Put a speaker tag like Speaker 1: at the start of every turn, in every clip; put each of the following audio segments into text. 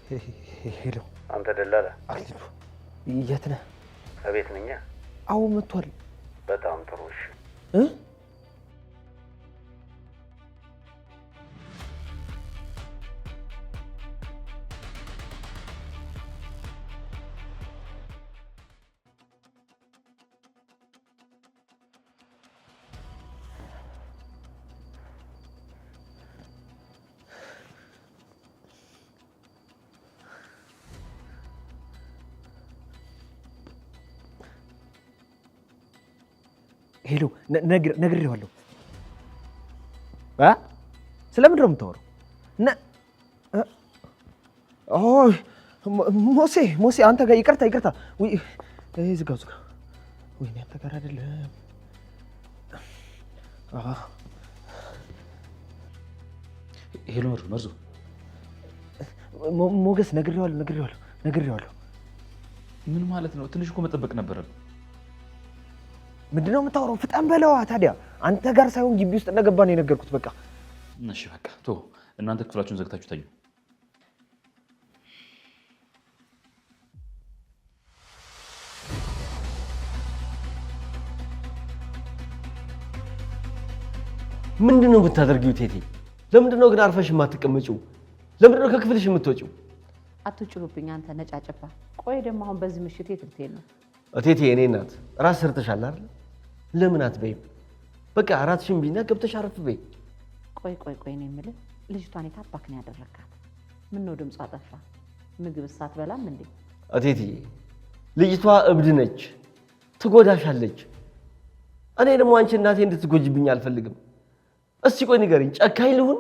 Speaker 1: ሄሎ
Speaker 2: አንተ ደላላ
Speaker 1: አልኩ የት ነህ?
Speaker 2: ከቤት ነኝ።
Speaker 1: አዎ መጥቷል።
Speaker 2: በጣም ጥሩ እሺ
Speaker 1: ሄሎ ነግሬዋለሁ። ስለምንድን ነው የምታወራው? ሞሴ አንተ ጋር ይቅርታ ዝጋው ወይኔ አንተ ጋር አይደለም።
Speaker 3: ሄሎ መርዙ
Speaker 1: ሞገስ ነግሬዋለሁ።
Speaker 3: ምን ማለት ነው? ትንሽ እኮ መጠበቅ ነበረብን።
Speaker 1: ምንድነው የምታወራው? ፍጠን በለዋ። ታዲያ አንተ ጋር ሳይሆን ግቢ ውስጥ እንደገባ ነው የነገርኩት። በቃ
Speaker 3: እሺ በቃ እናንተ ክፍላችሁን ዘግታችሁ ተኙ።
Speaker 4: ምንድነው የምታደርጊው ቴቴ? ለምንድነው ግን አርፈሽ የማትቀመጪው? ለምንድነው ከክፍልሽ የምትወጪው?
Speaker 5: አትጭሩብኝ አንተ ነጫጭባ። ቆይ ደግሞ አሁን በዚህ ምሽት የት ልትሄድ ነው?
Speaker 4: ቴቴ እኔ እናት ራስ ሰርተሻል አይደል? ለምን አትበይም? በቃ አራትሽን ቢና ገብተሽ አረፍ በይ።
Speaker 5: ቆይ ነው የምልህ፣ ልጅቷን የታባክ ነው ያደረካት? ምን ነው ድምጿ ጠፋ? ምግብ ሳትበላም እንዴ?
Speaker 4: ቴቴ ልጅቷ እብድ ነች፣ ትጎዳሻለች። እኔ ደግሞ አንቺ እናቴ እንድትጎጅብኝ አልፈልግም። እስቲ ቆይ ንገሪኝ፣ ጨካኝ ልሁን?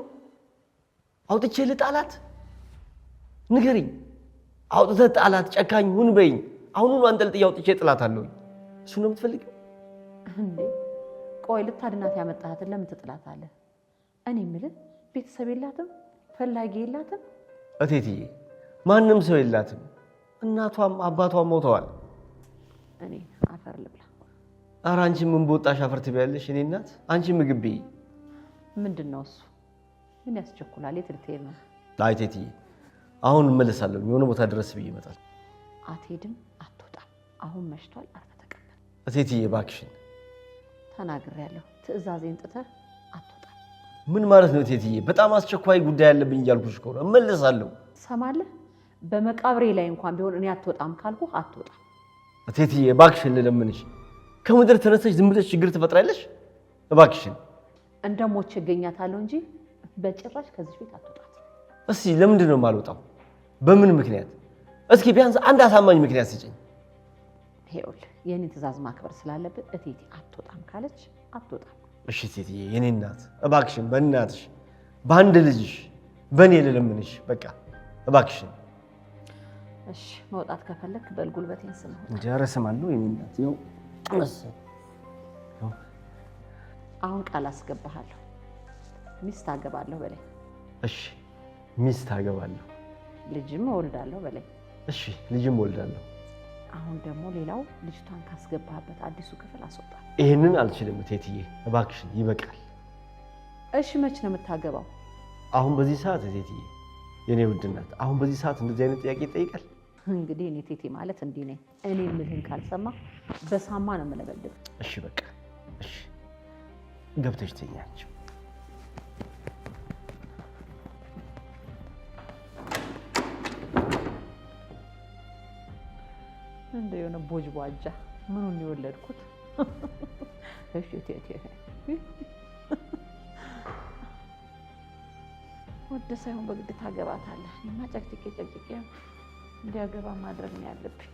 Speaker 4: አውጥቼ ልጣላት? ንገሪኝ፣ አውጥተህ ጣላት፣ ጨካኝ ሁን በይኝ። አሁኑኑ አንጠልጥዬ አውጥቼ ጥላታለሁ። እሱ ነው የምትፈልጊው
Speaker 5: እንዴ? ቆይ ልታድናት ያመጣሃትን ለምን ትጥላታለህ? እኔ የምልህ ቤተሰብ የላትም? ፈላጊ የላትም?
Speaker 4: እቴትዬ ማንም ሰው የላትም። እናቷም አባቷም ሞተዋል።
Speaker 5: እኔ አፈር ልብላ።
Speaker 4: ኧረ አንቺ ምን በወጣሽ አፈር ትበያለሽ? እኔ እናት አንቺ ምግብ ብይ።
Speaker 5: ምንድን ነው እሱ? ምን ያስቸኩላል? የት ልትሄድ ነው?
Speaker 4: አይ እቴትዬ አሁን እመለሳለሁ። የሆነ ቦታ ድረስ ብዬ እመጣለሁ።
Speaker 5: አትሄድም? አትወጣም? አሁን መሽቷል። አርፈህ ተቀመጥ።
Speaker 4: እቴትዬ እባክሽን
Speaker 5: ተናግሬያለሁ። ትዕዛዜን ጥተህ አትወጣም።
Speaker 4: ምን ማለት ነው እቴትዬ? በጣም አስቸኳይ ጉዳይ ያለብኝ እያልኩሽ ከሆነ እመለሳለሁ።
Speaker 5: ሰማለህ? በመቃብሬ ላይ እንኳን ቢሆን እኔ አትወጣም ካልኩህ አትወጣም።
Speaker 4: እቴትዬ እባክሽን ልለምንሽ፣ ከምድር ተነስተሽ ዝም ብለሽ ችግር ትፈጥራለሽ? እባክሽን
Speaker 5: እንደሞች እገኛታለሁ እንጂ በጭራሽ ከዚህ ቤት አትወጣም።
Speaker 4: እስኪ ለምንድን ነው የማልወጣው? በምን ምክንያት? እስኪ ቢያንስ አንድ አሳማኝ ምክንያት ስጭኝ።
Speaker 5: ይኸውልህ የኔን ትዕዛዝ ማክበር ስላለብን እቴቴ አትወጣም ካለች አትወጣም።
Speaker 4: እሺ እቴትዬ የኔ እናት እባክሽን፣ በእናትሽ በአንድ ልጅሽ በእኔ ልለምንሽ፣ በቃ እባክሽን።
Speaker 5: እሺ መውጣት ከፈለክ በል ጉልበቴን ስም
Speaker 4: እንጂ ኧረ እሰማለሁ የኔ እናት። ይኸው
Speaker 5: አሁን ቃል አስገባሃለሁ፣ ሚስት አገባለሁ በላይ።
Speaker 4: እሺ ሚስት አገባለሁ፣
Speaker 5: ልጅም እወልዳለሁ በላይ።
Speaker 4: እሺ ልጅም እወልዳለሁ።
Speaker 5: አሁን ደግሞ ሌላው ልጅቷን ካስገባህበት አዲሱ ክፍል አስወጣ።
Speaker 4: ይሄንን አልችልም እቴትዬ እባክሽን ይበቃል።
Speaker 5: እሺ መች ነው የምታገባው?
Speaker 4: አሁን በዚህ ሰዓት እቴትዬ የኔ ውድ እናት፣ አሁን በዚህ ሰዓት እንደዚህ አይነት ጥያቄ ይጠይቃል?
Speaker 5: እንግዲህ እኔ ቴቴ ማለት እንዲህ ነኝ። እኔ የምልህን ካልሰማ በሳማ ነው የምለበልብ።
Speaker 4: እሺ በቃ እሺ፣ ገብተሽ ተኛች።
Speaker 5: እንደ የሆነ ቦጅ ቧጃ ምኑን የወለድኩት? እሺ ቴቴ ወደ ሳይሆን በግድ ታገባታለህ። እኔማ ጨቅጭቄ እንዲያገባ ማድረግ ነው ያለብኝ።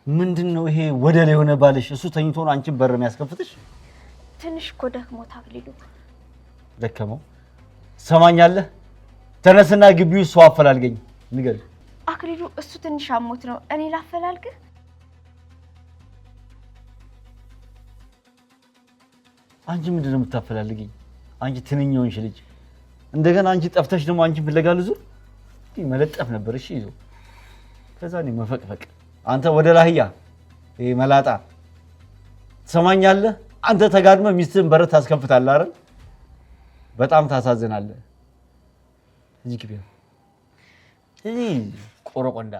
Speaker 4: ምንድነው ይሄ ወደላ የሆነ ባልሽ? እሱ ተኝቶ ነው አንቺን በር የሚያስከፍትሽ?
Speaker 6: ትንሽ እኮ ደክሞት አክሊሉ።
Speaker 4: ደከመው? ሰማኛለህ? ተነስና ግቢው ሰው አፈላልገኝ። ንገር
Speaker 6: አክሊሉ፣ እሱ ትንሽ አሞት ነው። እኔ ላፈላልግህ?
Speaker 4: አንቺ ምንድነው የምታፈላልገኝ? አንቺ ትንኝ ሆንሽ ልጅ። እንደገና አንቺ ጠፍተሽ ደግሞ አንቺን ፍለጋ ልዙር? መለጠፍ ነበር እሺ ይዞ። ከዛ ነው መፈቅፈቅ። አንተ ወደ ላህያ ይሄ መላጣ ትሰማኛለህ? አንተ ተጋድመ ሚስትህን በር ታስከፍታለህ አይደል? በጣም ታሳዝናለህ። እዚህ ግቢ እዚህ ቆረቆንዳ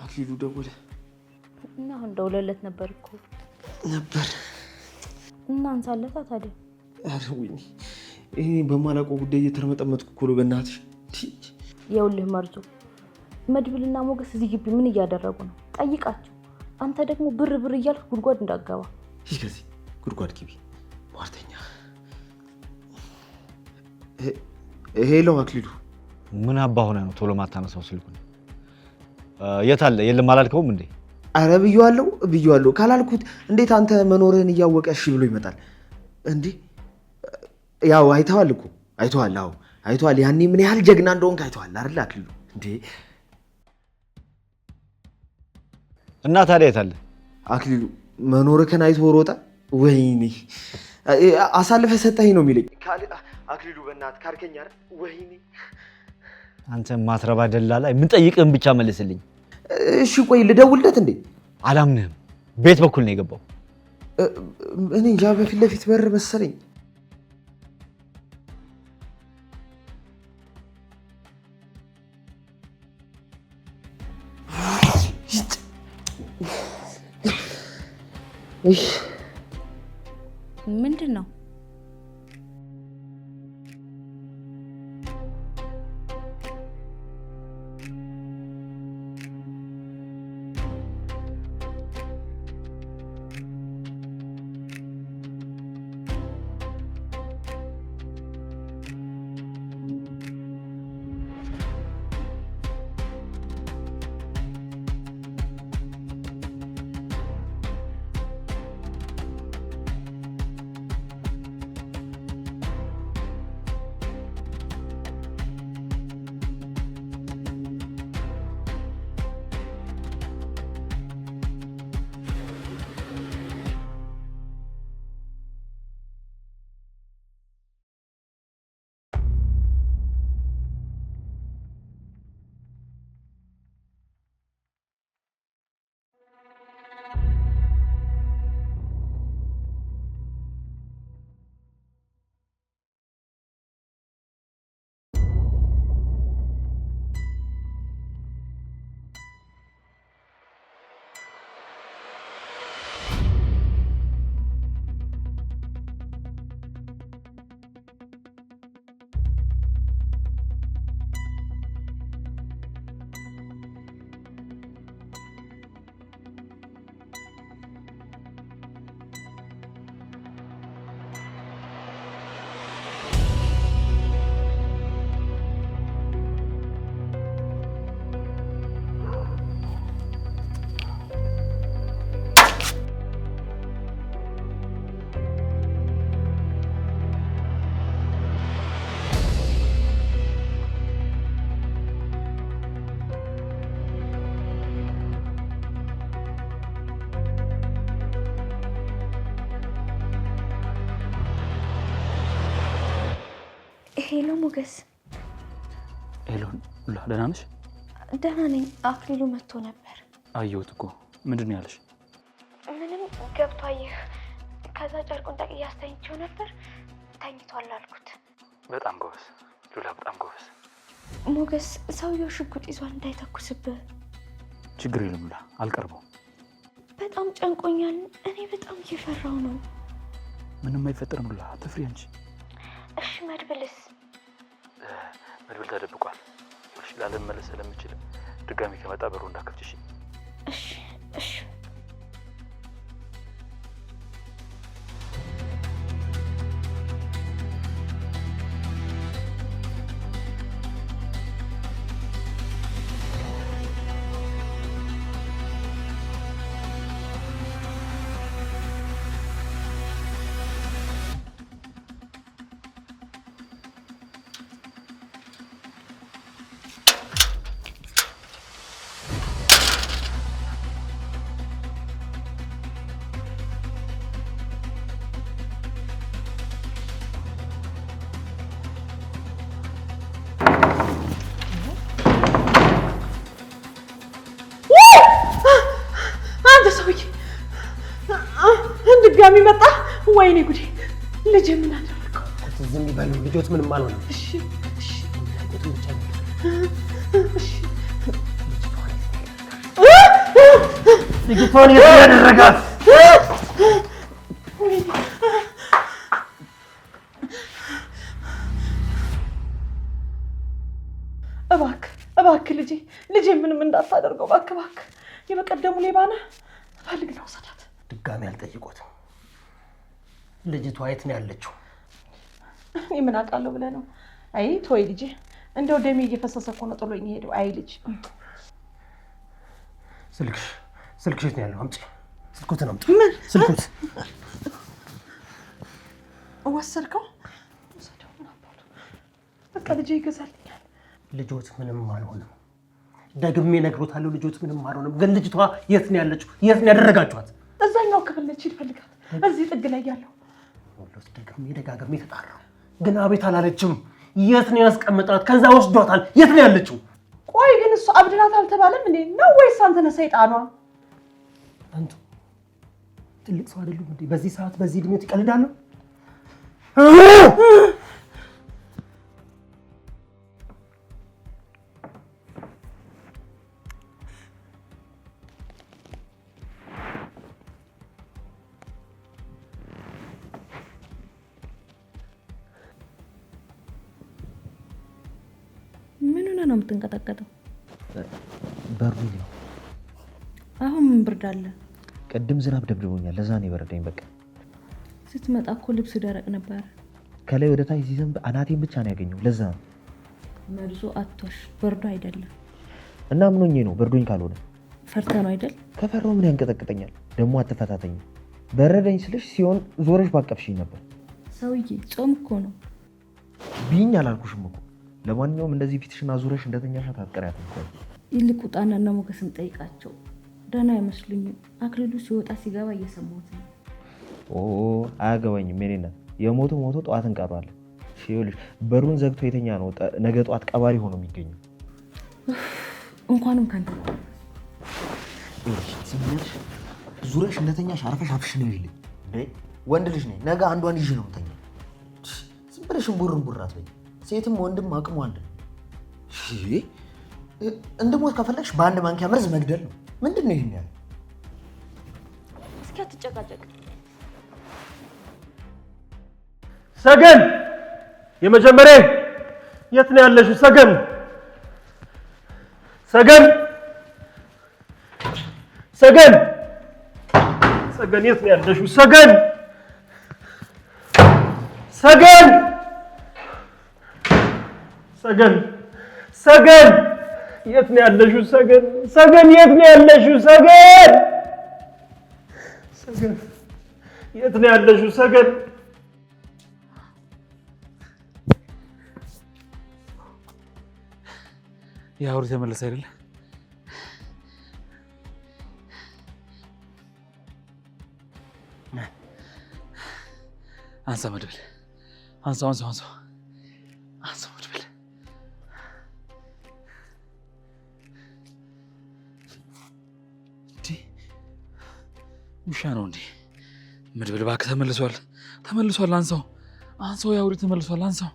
Speaker 1: አክሊሉ ደወለ
Speaker 5: እና አሁን ደውለለት ነበር እኮ እና አንሳለታ ታዲያ።
Speaker 1: ኧረ ወይኔ እኔ በማላውቀው ጉዳይ እየተርመጠመጥኩ እኮ ነው። በእናትሽ
Speaker 5: የውልህ መርዙ መድብልና ሞገስ እዚህ ግቢ ምን እያደረጉ ነው? ጠይቃቸው። አንተ ደግሞ ብር እያልክ ጉድጓድ እንዳገባ።
Speaker 1: ከዚህ ጉድጓድ ግቢ ሟርተኛ። ሄሎ አክሊሉ፣
Speaker 4: ምን አባ ሆነ ነው ቶሎ ማታነሳው ስልኩን? የት አለ? የለም አላልከውም እንዴ?
Speaker 1: አረ ብየዋለሁ። ካላልኩት እንዴት አንተ መኖርህን እያወቀ እሺ ብሎ ይመጣል እንዴ? ያው አይተዋል እኮ አይተዋል። አዎ አይተዋል። ያኔ ምን ያህል ጀግና እንደሆንክ አይተዋል አይደል አክሊሉ? እንዴ
Speaker 4: እና ታዲያ የት አለ?
Speaker 1: አክሊሉ መኖርህን አይቶ ሮጠ። ወይኔ አሳልፈ ሰጠኝ ነው የሚለኝ አክሊሉ። በእናትህ ካርከኝ አይደል? ወይኔ
Speaker 4: አንተ ማትረባ ደላላ፣ የምጠይቅህን ብቻ መልስልኝ።
Speaker 1: እሺ ቆይ ልደውልለት እንዴ?
Speaker 4: አላምንህም። ቤት በኩል ነው የገባው።
Speaker 1: እኔ እንጃ፣ በፊት ለፊት በር መሰለኝ።
Speaker 5: ምንድን ነው?
Speaker 6: ሄሎ ሞገስ።
Speaker 3: ሄሎ ደህና ነሽ?
Speaker 6: ደህና ነኝ። አክሊሉ መጥቶ ነበር።
Speaker 3: አየሁት እኮ። ምንድን ነው ያለሽ?
Speaker 6: ምንም ገብቶ አየህ። ከዛ ጨርቁን ጠቅዬ አስተኝቼው ነበር። ተኝቷል አልኩት።
Speaker 3: በጣም ጎበዝ ሉላ፣ በጣም ጎበዝ።
Speaker 6: ሞገስ ሰውየው ሽጉጥ ይዟል እንዳይተኩስብህ።
Speaker 3: ችግር የለም ሉላ፣ አልቀርበውም።
Speaker 6: በጣም ጨንቆኛል። እኔ በጣም እየፈራው ነው።
Speaker 3: ምንም አይፈጠርም ሉላ፣ አትፍሪ አንቺ።
Speaker 6: እሺ መድብልስ?
Speaker 3: መድብል ተደብቋል። ይኸውልሽ ላለመመለስ ስለምችል ድጋሚ ከመጣ በሩ እንዳከፍትሽ።
Speaker 6: እሺ እሺ።
Speaker 7: ድጋሚ መጣ። ወይኔ ጉዴ! ልጅ ምን አደረገው?
Speaker 4: ዝም ይበሉ ልጆት ምንም አልሆነም።
Speaker 7: እሺ እሺ እሺ።
Speaker 4: ልጅቷን የት ያደረጋት?
Speaker 7: እባክህ ልጄ ምንም እንዳታደርገው እባክህ። የበቀደሙ ሌባ ነህ። ፈልግ ነው ሰዳት።
Speaker 4: ድጋሚ አልጠይቆትም። ልጅቷ የት ነው ያለችው?
Speaker 7: እኔ ምን አውቃለሁ ብለህ ነው? አይ ተወይ ልጄ፣ እንደው ደሜ እየፈሰሰ እኮ ነው ጥሎኝ ሄደው። አይ ልጅ
Speaker 4: ስልክሽ የት ነው ያለው? አምጪ ስልኩትን አምጪ። ምን ስልኩት?
Speaker 7: ወሰድከው? ወሰደው ምን አባቱ። በቃ ልጄ ይገዛልኛል።
Speaker 4: ልጆት ምንም አልሆነም። ደግሜ እነግሮታለሁ። ልጆት ምንም አልሆነም። ግን ልጅቷ የት ነው ያለችው? የት ነው ያደረጋችኋት?
Speaker 7: እዛኛው ክፍል ነች። ይፈልጋት እዚህ ጥግ ላይ ያለው።
Speaker 4: ወሎስ ደጋግሜ ተጣራው፣ ግን አቤት አላለችም። የት ነው ያስቀመጣት? ከዛ ወስዷታል። የት ነው ያለችው?
Speaker 7: ቆይ ግን እሱ አብድናት አልተባለም እንዴ? ነው ወይስ አንተ ነህ ሰይጣኗ?
Speaker 4: አንቱ ትልቅ ሰው አይደሉም እንዴ? በዚህ ሰዓት በዚህ እድሜው ይቀልዳሉ?
Speaker 5: ነው የምትንቀጠቀጠው?
Speaker 1: በሩ ነው።
Speaker 5: አሁን ምን ብርድ አለ?
Speaker 1: ቅድም ዝናብ ደብድቦኛል፣ ለዛ ነው የበረደኝ። በቃ
Speaker 5: ስትመጣ እኮ ልብስ ደረቅ ነበር።
Speaker 1: ከላይ ወደ ታች ሲዘንብ አናቴን ብቻ ነው ያገኘው፣ ለዛ ነው።
Speaker 5: መርዞ አትዋሽ፣ በርዶ አይደለም።
Speaker 1: እና ምን ሆኜ ነው? በርዶኝ ካልሆነ
Speaker 5: ፈርተ ነው አይደል?
Speaker 1: ከፈራው ምን ያንቀጠቅጠኛል? ደግሞ አትፈታተኝ። በረደኝ ስልሽ ሲሆን ዞረሽ ባቀፍሽኝ ነበር።
Speaker 5: ሰውዬ ጾም እኮ ነው።
Speaker 1: ቢኝ አላልኩሽም እኮ። ለማንኛውም እንደዚህ ፊትሽን አዙረሽ እንደተኛሻት አትቀሪያትም እኮ።
Speaker 5: ይልቅ ውጣና እነ ሞገስን ጠይቃቸው። ደህና አይመስሉኝም። አክሊሉ ሲወጣ ሲገባ እየሰማሁት ነው።
Speaker 1: አያገባኝም የኔ እናት። የሞቱ ሞቶ ጠዋት እንቀራለን። ይኸውልሽ በሩን ዘግቶ የተኛ ነው ነገ ጠዋት ቀባሪ ሆኖ የሚገኘው።
Speaker 5: እንኳንም ካንተ
Speaker 1: ሲመሽ ዙረሽ እንደተኛሽ አርፈሽ አፍሽን ይልኝ እንዴ። ወንድ ልጅ ነኝ፣ ነገ አንዷን ይዤ ነው የምተኛው። ዝም ብለሽ ቡር አትበይ። ሴትም ወንድም አቅሙ አንድ ነው። እንድሞት ከፈለግሽ በአንድ ማንኪያ መርዝ መግደል ነው። ምንድን ነው ይሄን ያህል?
Speaker 5: እስኪ አትጨቃጨቅ።
Speaker 4: ሰገን የመጀመሪያ የት ነው ያለሽው? ሰገን ሰገን ሰገን ሰገን የት ነው ያለሽው? ሰገን ሰገን ሰገን ሰገን የት ነው ያለሽው? ሰገን ሰገን የት ነው ያለሽው? ሰገን ሰገን የት ነው ያለሽው? ሰገን
Speaker 3: ያውሪ ተመለሰ አይደል? አንሳ መድብል፣ አንሳው። ውሻ ነው እንዴ? መድብል እባክህ ተመልሷል። አንሳው ያ አውሬ ተመልሷል። አንሳው።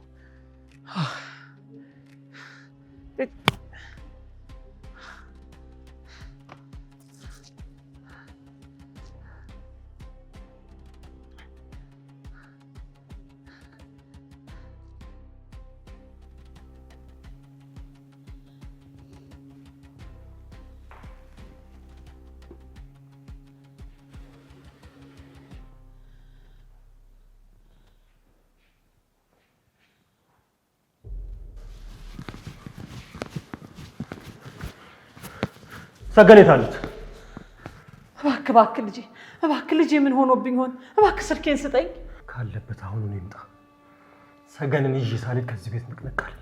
Speaker 4: ሰገኔት አለች።
Speaker 7: እባክህ ልጄ ምን ሆኖብኝ ሆን? እባክህ ስልኬን ስጠኝ።
Speaker 4: ካለበት አሁኑን ይምጣ። ሰገንን ይዤ ሳልሄድ ከዚህ ቤት ንቅንቃለሁ።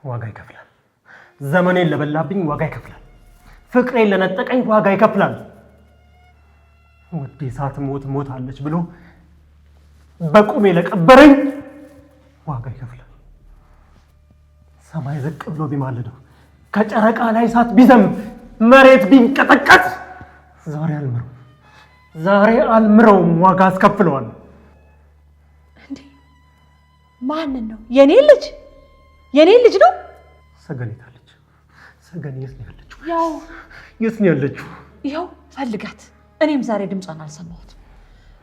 Speaker 4: ዋጋ ይከፍላል። ዘመኔን ለበላብኝ ዋጋ ይከፍላል። ፍቅሬን ለነጠቀኝ ዋጋ ይከፍላል። ውዴ ሳትሞት አለች ብሎ በቁሜ ለቀበረኝ ዋጋ ይከፍላል። ሰማይ ዝቅ ብሎ ቢማልደው ከጨረቃ ላይ እሳት ቢዘንብ መሬት ቢንቀጠቀጥ ዛሬ አልምረውም። ዋጋ አስከፍለዋለሁ።
Speaker 7: እንዴ ማንን ነው? የኔ ልጅ ነው።
Speaker 4: ሰገኔት አለች። ሰገኔ የት ነው ያለችው?
Speaker 7: የት ነው ያለችው? ይኸው ፈልጋት። እኔም ዛሬ ድምጿን አልሰማሁት።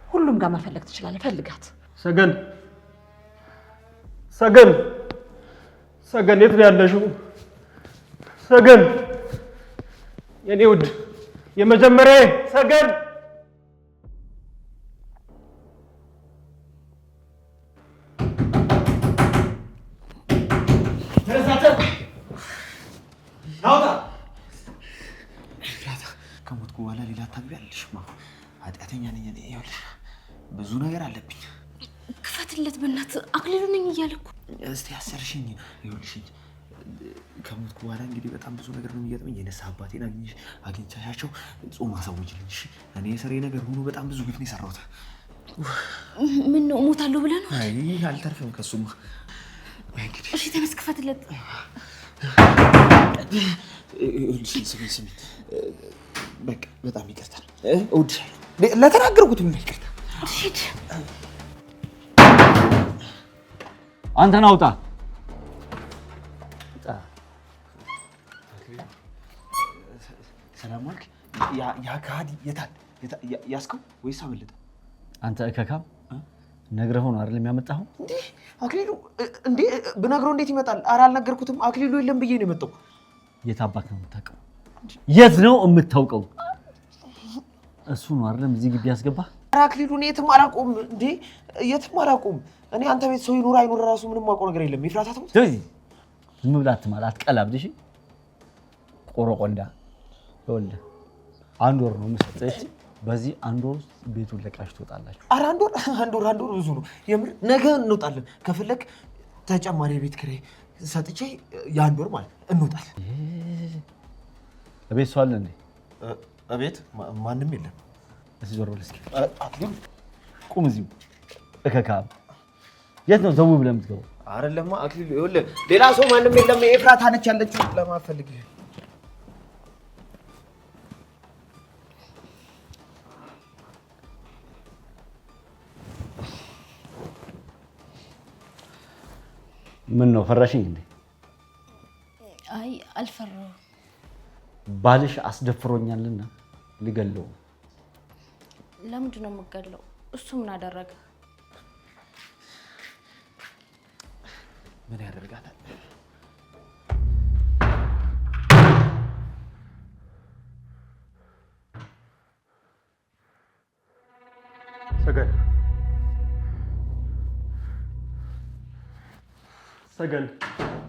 Speaker 7: ሁሉም ጋር መፈለግ ትችላለህ። ፈልጋት።
Speaker 4: ሰገን የት ነው ያለሽው? ሰገን የኔ ውድ የመጀመሪያ ሰገን
Speaker 1: ከሞትኩ በኋላ ሌላ ታግቢያለሽ? ኃጢአተኛ ነኝ እኔ። ይኸውልሽ ብዙ ነገር አለብኝ።
Speaker 5: ክፈትለት በእናትህ። አክሊሉ ነኝ እያለ እኮ
Speaker 1: እስቲ አሰርሽኝ። ይኸውልሽ ከሞትኩ በኋላ እንግዲህ በጣም ብዙ ነገር ነው የሚገጥመኝ። የነሳ አባቴን አግኝቻቸው ጾም አሳውጅልኝ። እኔ የሰሬ ነገር ሆኖ በጣም ብዙ ግፍ ነው የሰራሁት።
Speaker 5: ምን ነው እሞታለሁ ብለህ ነው?
Speaker 1: አይ አልተርፍም ከሱማ።
Speaker 5: እሺ ተነስ፣ ክፈትለት።
Speaker 1: ስሚ በቃ በጣም ይቅርታ። እወድሻለሁ። ለተናገርኩት ምን ይቅርታ።
Speaker 5: ሂድ
Speaker 4: አንተን አውጣ።
Speaker 1: ሰላም ዋልክ። ያ ከሃዲ የታል? ያስከው ወይስ አመለጠ?
Speaker 4: አንተ እከካም ነግረኸው ነው አይደል የሚያመጣው?
Speaker 1: እንዴ አክሊሉ እንዴ ብነግረው እንዴት ይመጣል? ኧረ አልነገርኩትም። አክሊሉ የለም ብዬ ነው የመጣው።
Speaker 4: የት አባት ነው የምታውቀው? የት ነው የምታውቀው? እሱ ነው አይደል እዚህ ግቢ ያስገባ?
Speaker 1: ኧረ አክሊሉ እኔ የትም አላውቀውም። እንዴ የትም አላውቀውም። እኔ አንተ ቤት ሰው ይኑር አይኑር ራሱ ምንም የማውቀው ነገር የለም። ይፍራታ ተው።
Speaker 4: ዝም ብላ አትማል፣ አትቀላብድ። እሺ ቆሮቆንዳ ይኸውልህ 1 ወር ነው የምሰጥህ። በዚህ 1 ወር ውስጥ ቤቱን ለቃሽ ትወጣላችሁ።
Speaker 1: ኧረ 1 ወር ብዙ ነው የምር። ነገ እንወጣለን። ከፈለክ ተጨማሪ ቤት ኪራይ ሰጥቼ የ1 ወር ማለት እንወጣለን።
Speaker 4: እቤት ሰው አለ እንዴ?
Speaker 1: እቤት ማንም የለም።
Speaker 4: እስኪ ዞር በል እስኪ። አክሊሉ ቁም እዚሁ። እከካም የት ነው ዘው ብለህ የምትገባው?
Speaker 1: አይደለማ አክሊሉ ይኸውልህ ሌላ ሰው ማንም የለም። ኤፍራታ ነች ያለችው። ለማፈልግ
Speaker 4: ምን ነው ፈራሽኝ እንዴ?
Speaker 5: አይ አልፈራሁም።
Speaker 4: ባልሽ አስደፍሮኛልና ልገለው።
Speaker 5: ለምንድን ነው የምገለው? እሱ ምን አደረገ?
Speaker 1: ምን ያደርጋታል?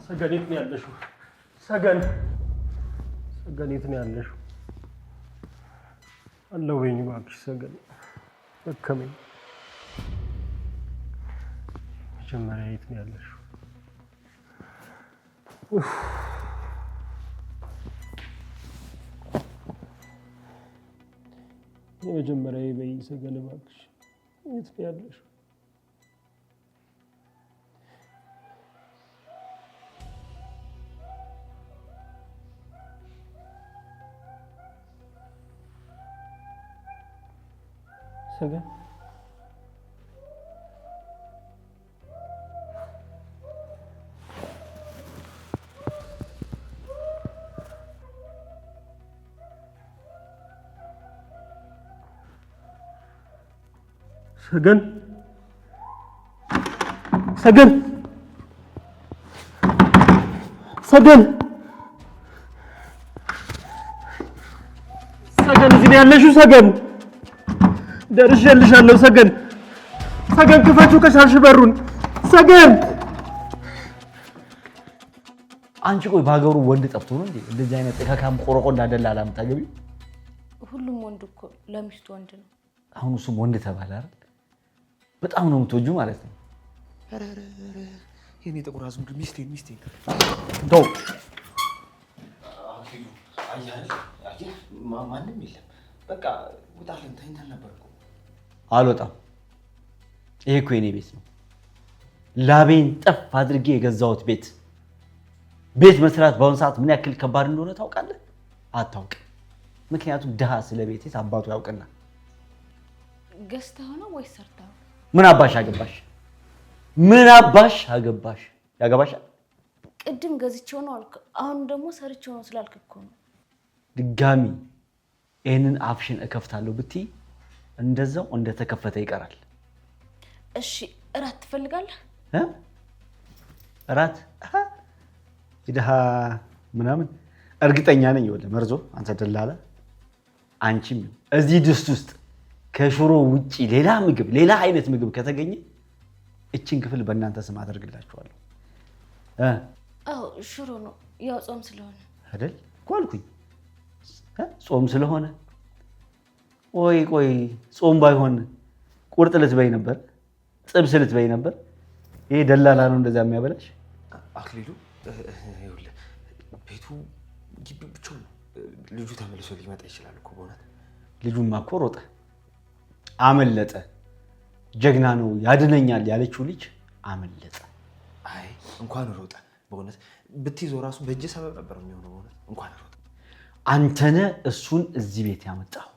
Speaker 4: ሰገን የት ነው ያለሽው? ሰገን የት ነው ያለሽው? አለሁኝ እባክሽ ሰገን። ደከመኝ። መጀመሪያ የት ነው ያለሽው? የመጀመሪያ በይኝ ሰገን እባክሽ። የት ነው ያለሽው? ሰገን ሰገን ሰገን ሰገን ሰገን እዚህ ነው ያለሽው? ሰገን ደርሼልሻለሁ። ሰገን ሰገን ክፈችው ከቻልሽ በሩን። ሰገን አንቺ ቆይ በሀገሩ ወንድ ጠፍቶ ነው እንዴ እንደዚህ አይነት ተካካም ቆረቆ እንዳደላላ የምታገቢው?
Speaker 5: ሁሉም ወንድ እኮ ለሚስቱ ወንድ ነው።
Speaker 4: አሁን እሱም ወንድ ተባለ አይደል? በጣም ነው የምትወጂው ማለት ነው።
Speaker 1: ኧረ የኔ ጥቁር አዝሙድ ሚስቴን
Speaker 4: ተው።
Speaker 1: ማንም የለም። በቃ ውጣልን። ተኝተን ነበር እኮ።
Speaker 4: አልወጣም። ይሄ እኮ የኔ ቤት ነው። ላቤን ጠፍ አድርጌ የገዛሁት ቤት። ቤት መስራት በአሁኑ ሰዓት ምን ያክል ከባድ እንደሆነ ታውቃለህ? አታውቅም። ምክንያቱም ድሃ ስለ ቤቴ አባቱ ያውቅና።
Speaker 5: ገዝተኸው ነው ወይስ ሰርተኸው?
Speaker 4: ምን አባሽ አገባሽ? ምን አባሽ አገባሽ? ያገባሻል?
Speaker 5: ቅድም ገዝቼው ነው አልክ፣ አሁን ደግሞ ሰርቼው ነው ስላልክ እኮ ነው።
Speaker 4: ድጋሚ ይሄንን አፍሽን እከፍታለሁ ብትይ እንደዛው እንደተከፈተ ይቀራል።
Speaker 5: እሺ እራት ትፈልጋለህ?
Speaker 4: እራት ይደሃ ምናምን እርግጠኛ ነኝ። ይኸውልህ መርዞ፣ አንተ ደላላ፣ አንቺም እዚህ ድስት ውስጥ ከሽሮ ውጪ ሌላ ምግብ፣ ሌላ አይነት ምግብ ከተገኘ እቺን ክፍል በእናንተ ስም አደርግላችኋለሁ።
Speaker 5: አዎ ሽሮ ነው፣ ያው ጾም ስለሆነ
Speaker 4: አይደል እኮ አልኩኝ። ጾም ስለሆነ ቆይ ጾም ባይሆን ቁርጥ ልትበይ ነበር፣ ጥብስ ልትበይ ነበር። ይሄ ደላላ ነው እንደዛ የሚያበላሽ።
Speaker 1: አክሊሉ ይኸውልህ ቤቱ ግቢ ብቻውን ነው። ልጁ ተመልሶ ሊመጣ ይችላል እኮ በእውነት።
Speaker 4: ልጁማ እኮ ሮጠ፣ አመለጠ። ጀግና ነው ያድነኛል ያለችው ልጅ አመለጠ።
Speaker 1: አይ እንኳን ሮጠ በእውነት። ብትይዘው ራሱ በእጅ ሰበብ ነበር የሚሆነው በእውነት። እንኳን ሮጠ።
Speaker 4: አንተነ እሱን እዚህ ቤት ያመጣው።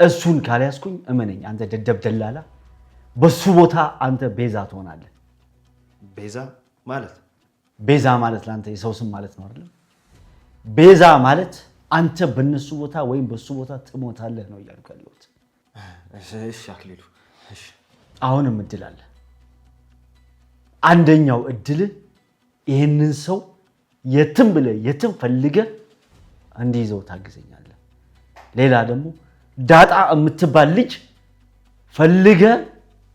Speaker 4: እሱን ካልያዝኩኝ እመነኝ አንተ ደደብ ደላላ፣ በሱ ቦታ አንተ ቤዛ ትሆናለህ።
Speaker 1: ቤዛ ማለት
Speaker 4: ለአንተ የሰው ስም ማለት ነው አይደል? ቤዛ ማለት አንተ በነሱ ቦታ ወይም በሱ ቦታ ትሞታለህ ነው እያልኩ ያለሁት።
Speaker 1: እሺ አክሊሉ፣ እሺ
Speaker 4: አሁንም እድል አለ። አንደኛው እድል ይሄንን ሰው የትም ብለህ የትም ፈልገህ እንዲይዘው ታግዘኛለህ። ሌላ ደግሞ ዳጣ የምትባል ልጅ ፈልገህ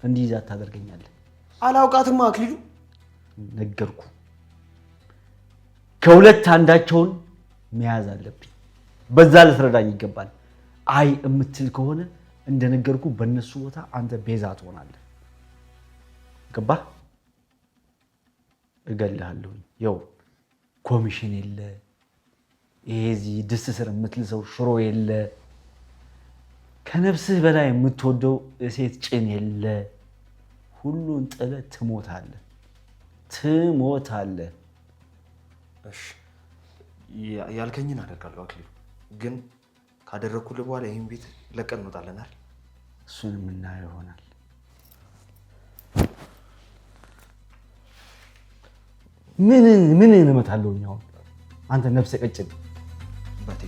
Speaker 4: እንዲይዛት ታደርገኛለህ።
Speaker 1: አላውቃትም አክሊሉ።
Speaker 4: ነገርኩ። ከሁለት አንዳቸውን መያዝ አለብኝ። በዛ ልትረዳኝ ይገባል። አይ የምትል ከሆነ እንደነገርኩ በእነሱ ቦታ አንተ ቤዛ ትሆናለህ። ገባህ? እገልሃለሁ። ይኸው ኮሚሽን የለ፣ ይሄ እዚህ ድስት ስር የምትልሰው ሽሮ የለ፣ ከነፍስህ በላይ የምትወደው ሴት ጭን የለ። ሁሉን ጥለህ ትሞታለህ።
Speaker 1: እሺ ያልከኝን አደርጋለሁ አክሊሉ። ግን ካደረግኩልህ በኋላ ይህን ቤት ለቀን እንወጣለን አይደል?
Speaker 4: እሱን የምናየው ይሆናል። ምን እመታለሁ አሁን? አንተ ነፍሰ ቀጭን
Speaker 1: ባቴ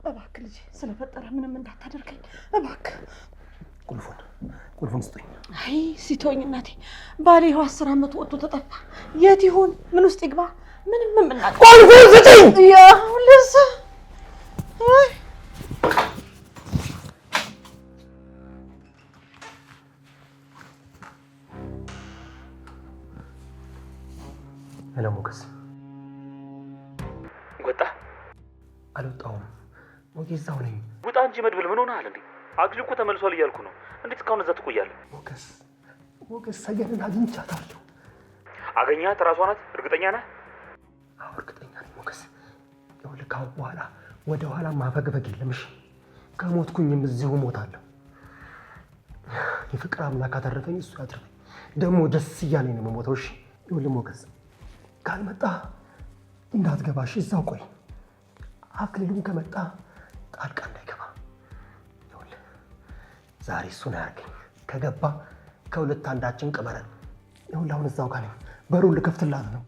Speaker 7: እባክህ ልጄ ስለፈጠረ ምንም እንዳታደርገኝ እባክህ።
Speaker 1: ቁልፉን ስጠኝ።
Speaker 7: አይ ሲቶኝ እናቴ፣ ባሌ ይኸው 10 ዓመት ወጥቶ ተጠፋ። የት ይሆን? ምን ውስጥ ይግባ? ምንም የምናውቀው።
Speaker 4: ቁልፉን ስጠኝ።
Speaker 7: ያው ለዛ
Speaker 1: ሄሎ ሞገስ፣
Speaker 3: ወጣ?
Speaker 1: አልወጣሁም። ሞገስ እዛው ነኝ።
Speaker 3: ውጣ እንጂ መድብል፣ ምን ሆነሃል እንዴ? አክሊሉ እኮ ተመልሷል እያልኩ ነው። እንዴት እስካሁን እዛ ትቆያለህ?
Speaker 1: ሞገስ ሰገንን አግኝቻታለሁ።
Speaker 3: አገኛት? እራሷ ናት? እርግጠኛ ነህ?
Speaker 1: አዎ እርግጠኛ ነኝ ሞገስ። ይኸውልህ ከአሁን በኋላ
Speaker 8: ወደ ኋላ ማፈግፈግ የለም። እሺ ከሞትኩኝም እዚሁ ሞታለሁ። የፍቅር አምላክ አተረፈኝ፣ እሱ ያትርፈኝ። ደግሞ ደስ እያለኝ ነው የምሞተው። እሺ ይኸውልህ ሞገስ፣ ካልመጣ እንዳትገባ እሺ፣ እዛው ቆይ። አክሊሉም ከመጣ ጣልቃ እንዳይገባ። ይኸውልህ ዛሬ እሱን አያርገኝ፣ ከገባ ከሁለት አንዳችን ቅበረን። ይኸውልህ አሁን እዛው ጋር ነኝ፣ በሩን ልከፍትላት ነው።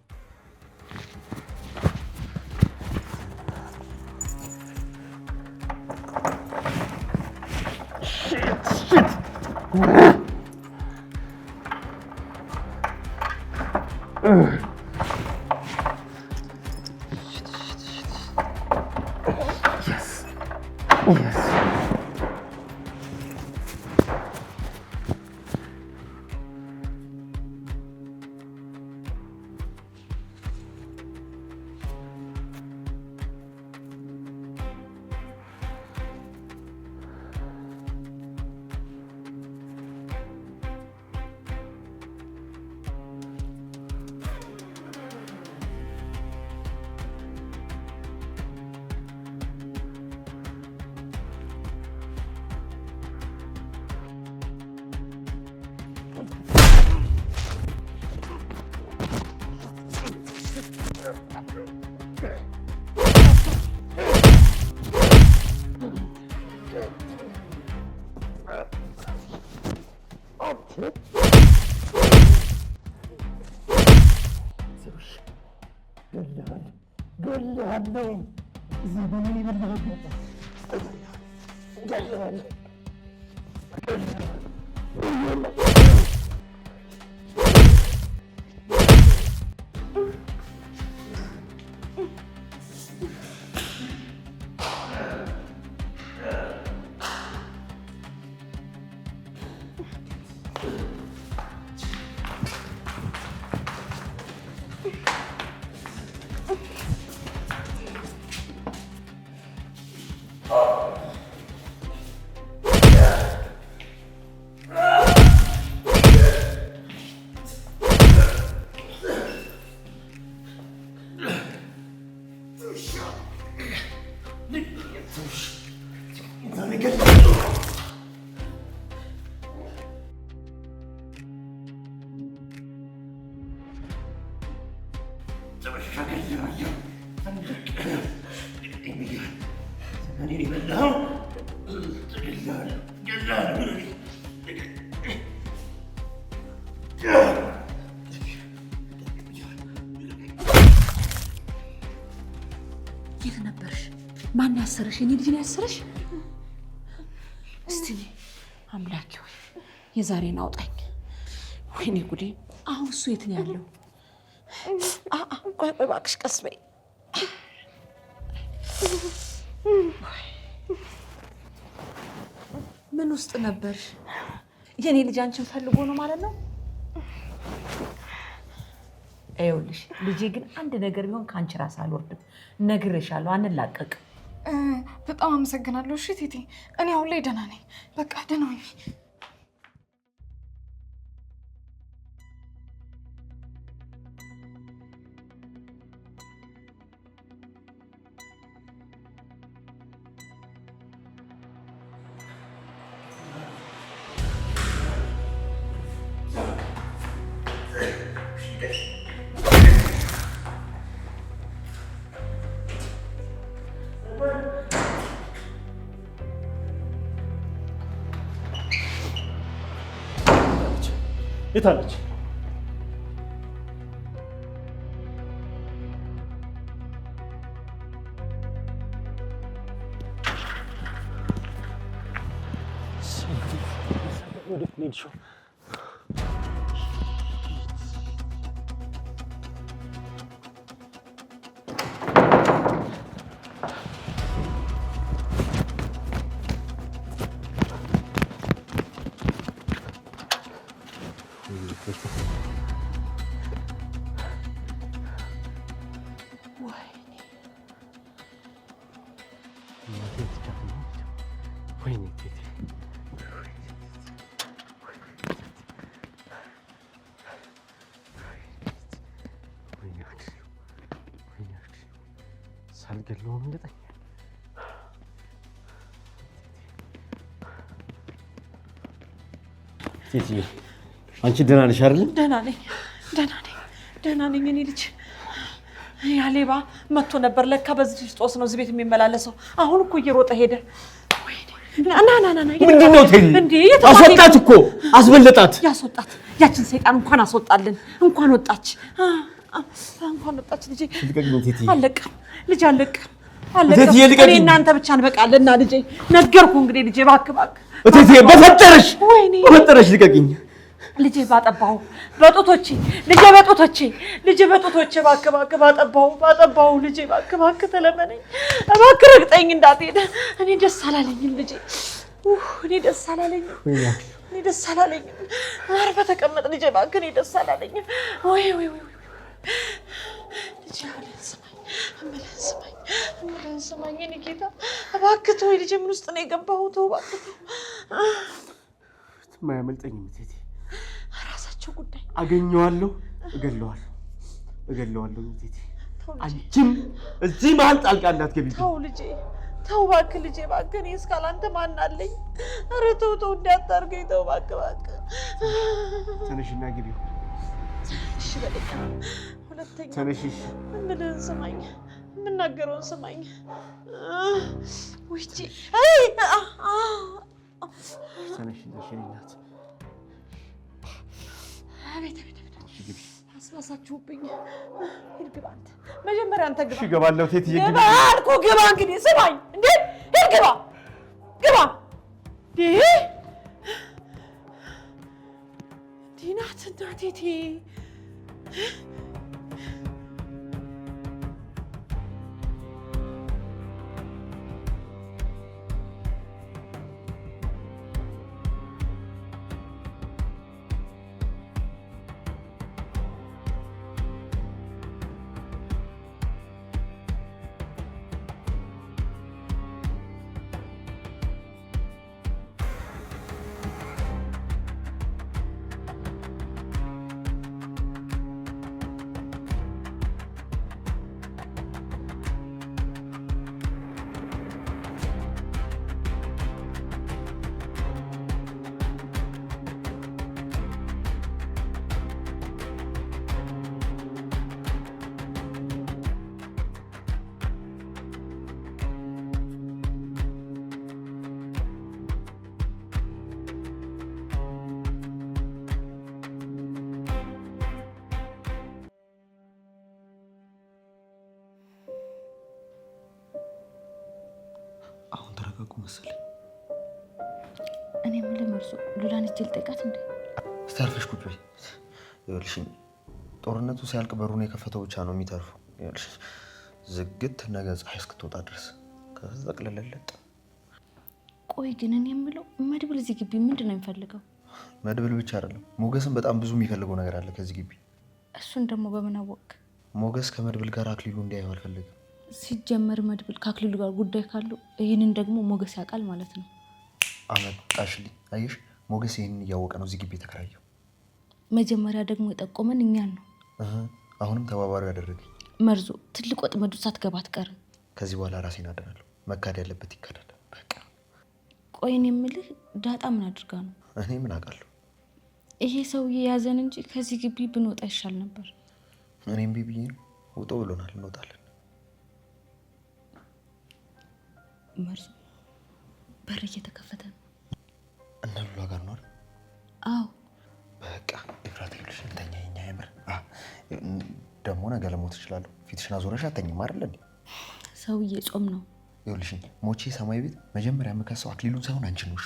Speaker 7: የት ነበርሽ? ማን ያሰረሽ? የኔ ልጅ ነው ያሰረሽ? እስቲ አምላኬ ሆይ የዛሬን አውጣኝ። ወይኔ ጉዴ! አሁን እሱ የት ነው ያለው? ቆይ እባክሽ ቀስ በይ። ምን ውስጥ ነበርሽ? የኔ ልጅ አንቺን ፈልጎ ነው ማለት ነው? ይኸውልሽ ልጄ ግን አንድ ነገር ቢሆን ከአንቺ ራስ አልወርድም። ነግሬሻለሁ፣ አንላቀቅም።
Speaker 9: በጣም አመሰግናለሁ። እሺ ቲቲ፣ እኔ አሁን ላይ ደህና ነኝ። በቃ ደህና ነኝ።
Speaker 8: የት አለች? ወዴት ነው የሄድሽው? ሳልገለውም እንደጠኛ
Speaker 4: ቴቴ አንቺ ደህና ነሽ አይደል?
Speaker 7: ደህና ነኝ። እኔ ልጅ ያ ሌባ መጥቶ ነበር ለካ በዚህ ጦስ ነው እዚህ ቤት የሚመላለሰው። አሁን እኮ እየሮጠ ሄደ። ና
Speaker 4: ምንድን ነው ቴቴ? አስወጣት እኮ አስበለጣት።
Speaker 7: ያስወጣት ያችን ሰይጣን እንኳን አስወጣልን። እንኳን ወጣች ልጄ። አለቀም ልጅ አለቀም። እኔ እናንተ ብቻ እንበቃለንና ልጄ ነገርኩህ። እንግዲህ ልጄ እባክህ
Speaker 4: እቴቴ በፈጠረሽ ልቀቂኝ።
Speaker 7: ልጄ ባጠባው በጡቶቼ እባክህ ባጠባው ልጄ እባክህ ተለመነኝ እባክህ ረግጠኝ እንዳትሄድ። እኔ ደስ አላለኝም ልጄ። ደስ አላለኝም። አርፈህ ተቀመጥ ልጄ እባክህ። እኔ ደስ አላለኝም። ወይ ልጄ እምልህን ስማኝ እኔ ጌታ እባክህ ተወኝ ልጄ። ምን ውስጥ ነው የገባኸው? ተው እባክህ ተው።
Speaker 4: የማያመልጠኝም እቴቴ።
Speaker 7: ራሳቸው ጉዳይ
Speaker 4: አገኘዋለሁ፣ እገለዋለሁ እቴቴ። አንቺም እዚህ መሀል ጣልቃ እንዳትገቢ።
Speaker 7: ተው ልጄ ተው እባክህ ልጄ እባክህ። እኔ እስካላንተ ማን አለኝ? ኧረ ተው እንዳታርገኝ ተው እባክህ።
Speaker 4: ተነሽና ግቢ።
Speaker 7: እሺ በቃ ሁለተኛ
Speaker 4: ተነሽ።
Speaker 7: እምልህን ስማኝ፣ የምናገረውን ስማኝ። ውጪ
Speaker 4: ተነሽ እናት።
Speaker 7: አቤት አስባሳችሁብኝ። ሂድ ግባ አንተ። መጀመሪያ አንተ ግባ።
Speaker 4: እሺ እገባለሁ ቴትዬ።
Speaker 7: ግባ አልኩህ ግባ። እንግዲህ ስማኝ እንዴ! ሂድ ግባ። ናት እናቴ።
Speaker 1: መሰለኝ።
Speaker 5: እኔ የምልህ መርሶ ሉላን እጅ ልጠይቃት እንዴ?
Speaker 1: እስቲ አርፈሽ ቁጭ በይ። ይኸውልሽ ጦርነቱ ሲያልቅ በሩን የከፈተው ብቻ ነው የሚተርፈው። ይኸውልሽ ዝግት ነገ ፀሐይ እስክትወጣ ድረስ ከዛ ጠቅልለለጥ።
Speaker 5: ቆይ ግን እኔ የምለው መድብል እዚህ ግቢ ምንድን ነው የሚፈልገው?
Speaker 1: መድብል ብቻ አይደለም ሞገስም በጣም ብዙ የሚፈልገው ነገር አለ ከዚህ ግቢ።
Speaker 5: እሱን ደግሞ በምን አወቅ?
Speaker 1: ሞገስ ከመድብል ጋር አክሊሉ እንዲያየው አልፈልግም።
Speaker 5: ሲጀመር መድብል ከአክሊሉ ጋር ጉዳይ ካለው ይህንን ደግሞ ሞገስ ያውቃል ማለት ነው።
Speaker 1: አመጣሽልኝ። አየሽ ሞገስ ይህንን እያወቀ ነው እዚህ ግቢ የተከራየው።
Speaker 5: መጀመሪያ ደግሞ የጠቆመን እኛን ነው።
Speaker 1: አሁንም ተባባሪው ያደረገኝ።
Speaker 5: መርዞ ትልቅ ወጥመድ ውስጥ ሳትገባ አትቀርም።
Speaker 1: ከዚህ በኋላ ራሴን አድናለሁ። መካድ ያለበት ይካዳል። በቃ
Speaker 5: ቆይ እኔ የምልህ ዳጣ ምን አድርጋ ነው?
Speaker 1: እኔ ምን አውቃለሁ።
Speaker 5: ይሄ ሰውዬ ያዘን እንጂ ከዚህ ግቢ ብንወጣ ይሻል ነበር።
Speaker 1: እኔም ቢብዬ ነው ውጦ ብሎናል፣ እንወጣለን።
Speaker 5: መርዞ በር እየተከፈተ ነው።
Speaker 1: እና ሉላ ጋር ነው አይደል?
Speaker 5: አዎ
Speaker 1: በቃ ኤፍራታ ይልሽ እንተኛ። የኛ የምር ደግሞ ነገ ልሞት እችላለሁ። ፊትሽን አዞረሽ አተኝም አይደል እንዴ?
Speaker 5: ሰውዬ ጾም ነው።
Speaker 1: ይኸውልሽ ሞቼ ሰማይ ቤት መጀመሪያ የምከሰው አክሊሉን ሳይሆን አንቺን ነው።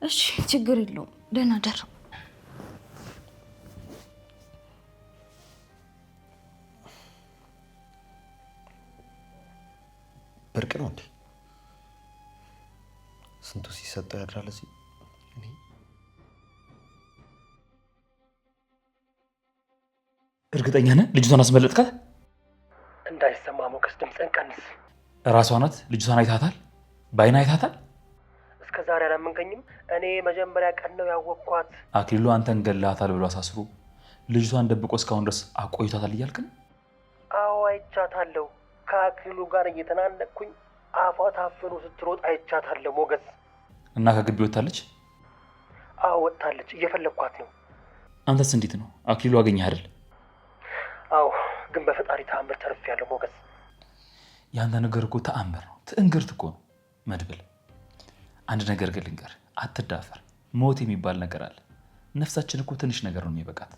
Speaker 5: እሺ ችግር የለውም። ደህና ደር።
Speaker 1: ብርቅ ነው እንዴ? ስንቱ ሲሰጠው ያድራል እዚህ። እኔ
Speaker 3: እርግጠኛ ነህ ልጅቷን አስመለጥካት?
Speaker 4: እንዳይሰማ ሞገስ ድምፅህን ቀንስ።
Speaker 3: እራሷ ናት ልጅቷን አይታታል? በአይን አይታታል?
Speaker 4: እስከ ዛሬ አላመንከኝም? እኔ መጀመሪያ ቀን ነው ያወቅኳት።
Speaker 3: አክሊሉ አንተን ገላታል ብሎ አሳስሮ ልጅቷን ደብቆ እስካሁን ድረስ አቆይቷታል እያልክ ነው?
Speaker 4: አዎ አይቻታለሁ። ከአክሊሉ ጋር እየተናነቅኩኝ አፏ ታፍኖ ስትሮጥ አይቻታለሁ ሞገስ።
Speaker 3: እና ከግቢ ወጣለች?
Speaker 8: አዎ ወጥታለች፣ እየፈለግኳት ነው።
Speaker 3: አንተስ እንዴት ነው? አክሊሉ አገኘህ አይደል?
Speaker 8: አዎ፣ ግን በፈጣሪ ተአምር ተርፌያለሁ ሞገስ።
Speaker 3: ያንተ ነገር እኮ ተአምር ነው፣ ትእንግርት እኮ ነው መድብል። አንድ ነገር ግን ልንገር፣ አትዳፈር። ሞት የሚባል ነገር አለ። ነፍሳችን እኮ ትንሽ ነገር ነው የሚበቃት።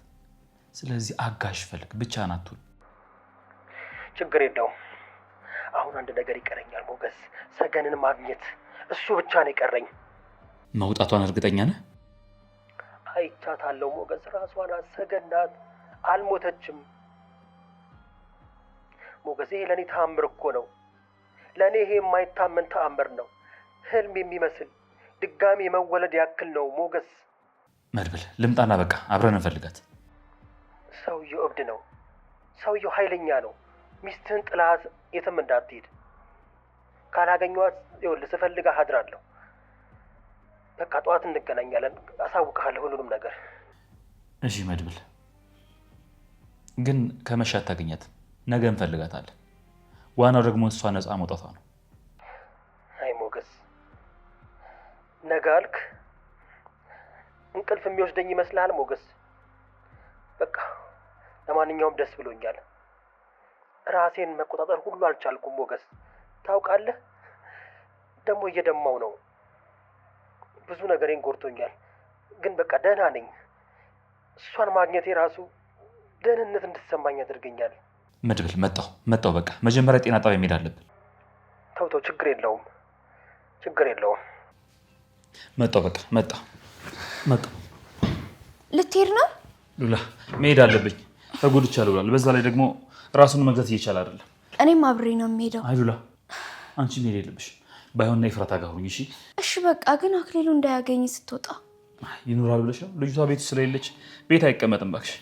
Speaker 3: ስለዚህ አጋዥ ፈልግ፣ ብቻህን አትሁን።
Speaker 8: ችግር የለውም። አሁን አንድ ነገር ይቀረኛል ሞገስ፣ ሰገንን ማግኘት። እሱ ብቻ ነው የቀረኝ።
Speaker 3: መውጣቷን እርግጠኛ ነህ?
Speaker 8: አይቻታለሁ ሞገስ፣ ራሷ ናት፣ ሰገን ናት፣ አልሞተችም። ሞገስ ይሄ ለእኔ ተአምር እኮ ነው። ለእኔ ይሄ የማይታመን ተአምር ነው። ህልም የሚመስል ድጋሚ የመወለድ ያክል ነው ሞገስ።
Speaker 3: መድብል ልምጣና በቃ አብረን እንፈልጋት።
Speaker 8: ሰውየው እብድ ነው። ሰውየው ኃይለኛ ነው። ሚስትህን ጥላት የትም እንዳትሄድ። ካላገኘኋት ይኸውልህ ስፈልግህ አድራለሁ። በቃ ጠዋት እንገናኛለን፣ አሳውቅሃለሁ ሁሉንም ነገር።
Speaker 3: እሺ መድብል፣ ግን ከመሻ አታገኛትም። ነገ እንፈልጋታለን። ዋናው ደግሞ እሷ ነፃ መውጣቷ ነው።
Speaker 8: አይ ሞገስ፣ ነገ አልክ? እንቅልፍ የሚወስደኝ ይመስልሃል ሞገስ? በቃ ለማንኛውም ደስ ብሎኛል። ራሴን መቆጣጠር ሁሉ አልቻልኩም ሞገስ። ታውቃለህ፣ ደግሞ እየደማው ነው። ብዙ ነገሬን ጎድቶኛል፣ ግን በቃ ደህና ነኝ። እሷን ማግኘቴ ራሱ ደህንነት እንድትሰማኝ ያደርገኛል።
Speaker 3: መድብል መጣው። በቃ መጀመሪያ ጤና ጣቢያ መሄድ አለብን።
Speaker 8: ተው፣ ችግር የለውም።
Speaker 3: መጣው። በቃ መጣው።
Speaker 5: ልትሄድ ነው?
Speaker 3: ሉላ መሄድ አለብኝ። ተጎድቻለሁ ብሏል። በዛ ላይ ደግሞ ራሱን መግዛት እየቻለ አይደለም።
Speaker 5: እኔም አብሬ ነው የምሄደው።
Speaker 3: አይ ሉላ፣ አንቺ መሄድ የለብሽ። ባይሆንና ኤፍራታ ጋር ሁኚ።
Speaker 5: እሺ በቃ ግን አክሊሉ እንዳያገኝ ስትወጣ
Speaker 3: ይኖራል ብለሽ ነው? ልጅቷ ቤት ስለሌለች ቤት አይቀመጥም እባክሽ።